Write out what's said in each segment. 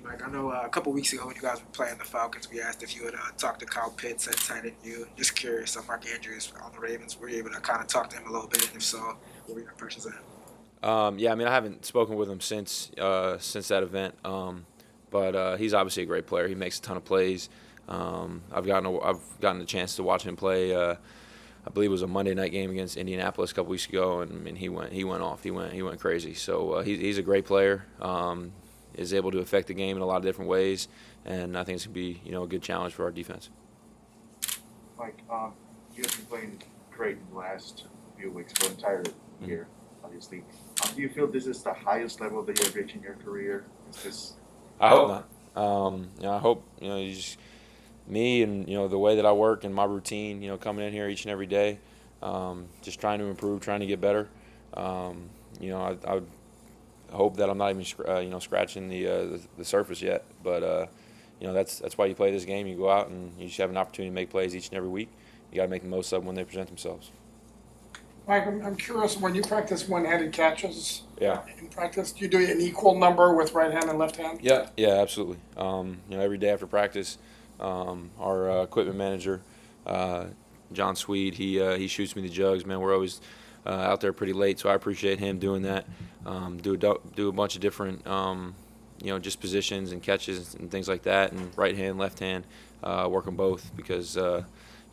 Mike, I know a couple weeks ago when you guys were playing the Falcons, we asked if you would talk to Kyle Pitts at tight end. You just curious on Mark Andrews on the Ravens. Were you able to kind of talk to him a little bit, and if so, what were your impressions of him? Yeah, I mean, I haven't spoken with him since that event, but he's obviously a great player. He makes a ton of plays. I've gotten a chance to watch him play. I believe it was a Monday night game against Indianapolis a couple weeks ago, and I mean, he went off. He went crazy. So he's a great player. Is able to affect the game in a lot of different ways, and I think it's gonna be a good challenge for our defense. Mike, you have been playing great in the last few weeks, for the entire year, obviously. Do you feel this is the highest level that you have reached in your career? Is this? I hope not. I hope me and the way that I work and my routine. Coming in here each and every day, just trying to improve, trying to get better. I would hope that I'm not even scratching the surface yet. But that's why you play this game. You go out and you just have an opportunity to make plays each and every week. You got to make the most of them when they present themselves. Mike, I'm curious, when you practice one-handed catches Yeah. in practice, do you do an equal number with right hand and left hand? Yeah, absolutely. Every day after practice, our equipment manager, John Swede, he shoots me the jugs. Man, we're always out there pretty late, so I appreciate him doing that. Do a bunch of different, just positions and catches and things like that, and right hand, left hand, work them both because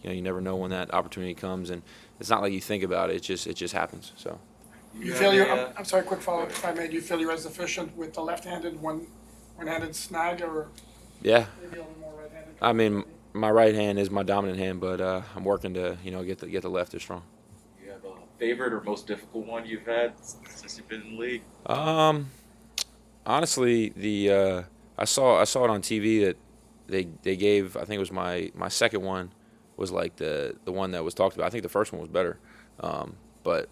you never know when that opportunity comes, and it's not like you think about it. It just happens. So. You feel I'm sorry, quick follow-up if I may. Do you feel you're as efficient with the left-handed one-handed snag, or Yeah. maybe a little more right-handed? I mean, my right hand is my dominant hand, but I'm working to get the left as strong. You have a favorite or most difficult one you've had since you've been in the league? Honestly, I saw it on TV that they gave, I think it was my second one was like the one that was talked about. I think the first one was better, but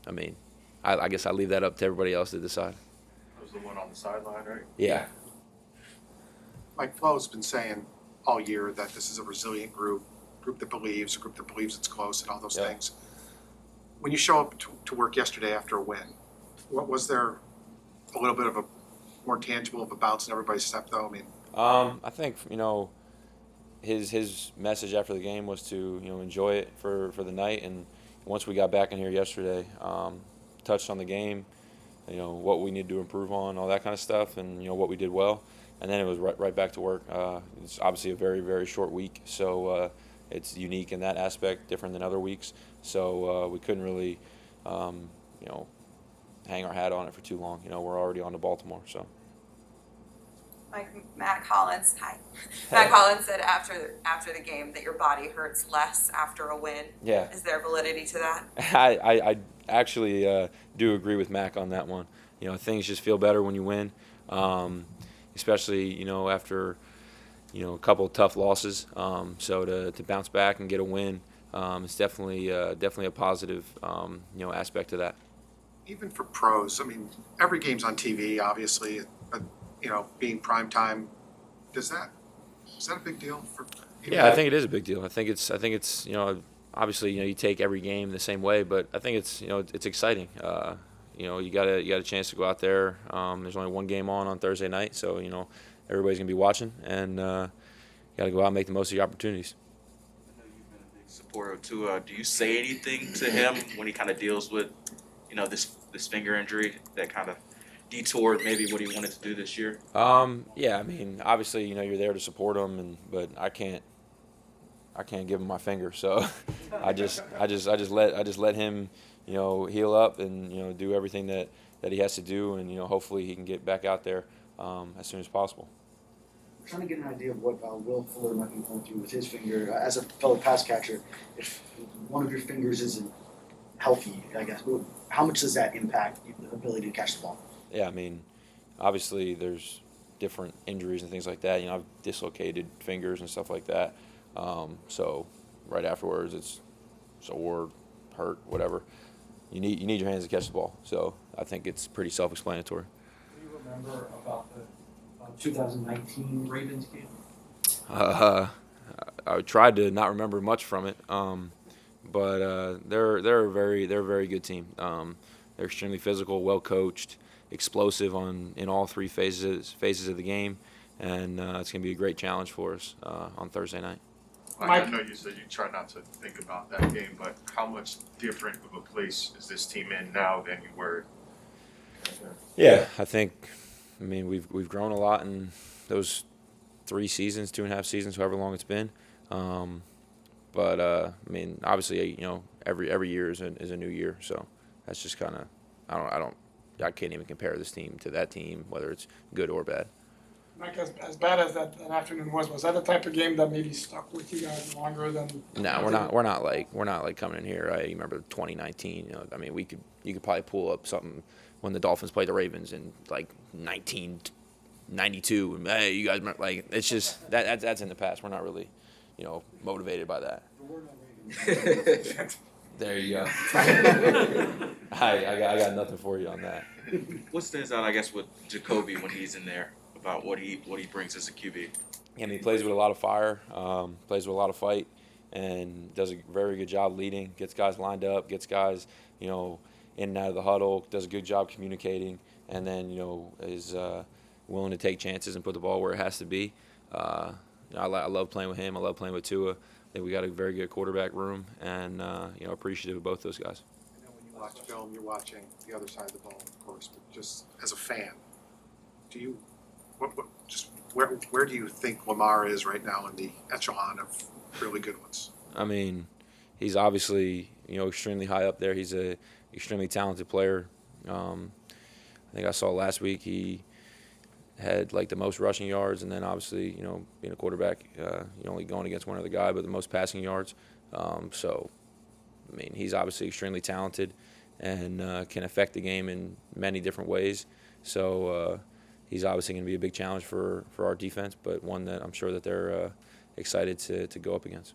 I mean, I guess I leave that up to everybody else to decide. That was the one on the sideline, right? Yeah. Mike Flo's been saying all year that this is a resilient group that believes, a group that believes it's close and all those Yeah. things. When you show up to work yesterday after a win, what was there a little bit of a more tangible of a bounce in everybody's step though? I mean, I think his message after the game was to enjoy it for the night, and once we got back in here yesterday, touched on the game, what we need to improve on, all that kind of stuff, and what we did well, and then it was right back to work. It's obviously a very very short week, so it's unique in that aspect, different than other weeks. So we couldn't really hang our hat on it for too long. We're already on to Baltimore, so. Like Matt Collins, hi. Matt Collins said after the game that your body hurts less after a win. Yeah. Is there validity to that? I actually do agree with Mac on that one. Things just feel better when you win, especially after a couple of tough losses. So to bounce back and get a win, it's definitely a positive aspect to that. even for pros, I mean, every game's on TV, obviously, but, being prime time, is that a big deal for? Yeah, I think it is a big deal. I think it's obviously you take every game the same way, but I think it's exciting. You got a chance to go out there. There's only one game on Thursday night, so everybody's gonna be watching, and got to go out and make the most of your opportunities. I know you've been a big supporter of Tua. Do you say anything to him when he kind of deals with, this finger injury that kind of detoured maybe what he wanted to do this year? Yeah, I mean, obviously, you're there to support him, but I can't give him my finger, so I just let him, heal up and do everything that he has to do, and hopefully he can get back out there as soon as possible. I'm trying to get an idea of what Will Fuller might be going through with his finger. As a fellow pass catcher, if one of your fingers isn't healthy, I guess, how much does that impact the ability to catch the ball? Yeah, I mean, obviously there's different injuries and things like that. I've dislocated fingers and stuff like that. So right afterwards, it's sore, hurt, whatever. You need your hands to catch the ball. So I think it's pretty self-explanatory. Do you remember about the 2019 Ravens game? I tried to not remember much from it, but they're a very good team. They're extremely physical, well coached, explosive in all three phases of the game, and it's going to be a great challenge for us on Thursday night. I Mike? know you said you try not to think about that game, but how much different of a place is this team in now than you were? Yeah, I think. I mean, we've grown a lot in those 3 seasons, 2.5 seasons, however long it's been. But I mean, obviously, every year is a new year, so that's just kind of I can't even compare this team to that team, whether it's good or bad. Mike, as bad as that afternoon was that the type of game that maybe stuck with you guys longer than? No, we're not like coming in here. I remember 2019. I mean, you could probably pull up something when the Dolphins played the Ravens in like 1992. Hey, you guys remember, like, it's just that's in the past. We're not really, motivated by that. There you go. I got nothing for you on that. What stands out, I guess, with Jacoby when he's in there about what he brings as a QB? And he plays with a lot of fire, plays with a lot of fight, and does a very good job leading. Gets guys lined up, gets guys, in and out of the huddle. Does a good job communicating, and then is willing to take chances and put the ball where it has to be. I love playing with him. I love playing with Tua. I think we got a very good quarterback room, and appreciative of both those guys. I know when you watch film, you're watching the other side of the ball, of course, but just as a fan, do you, where do you think Lamar is right now in the echelon of really good ones? I mean, he's obviously extremely high up there. He's a extremely talented player. I think I saw last week he had like the most rushing yards, and then obviously being a quarterback, you're only going against one other guy, but the most passing yards. So I mean, he's obviously extremely talented and can affect the game in many different ways. So he's obviously going to be a big challenge for our defense, but one that I'm sure that they're excited to go up against.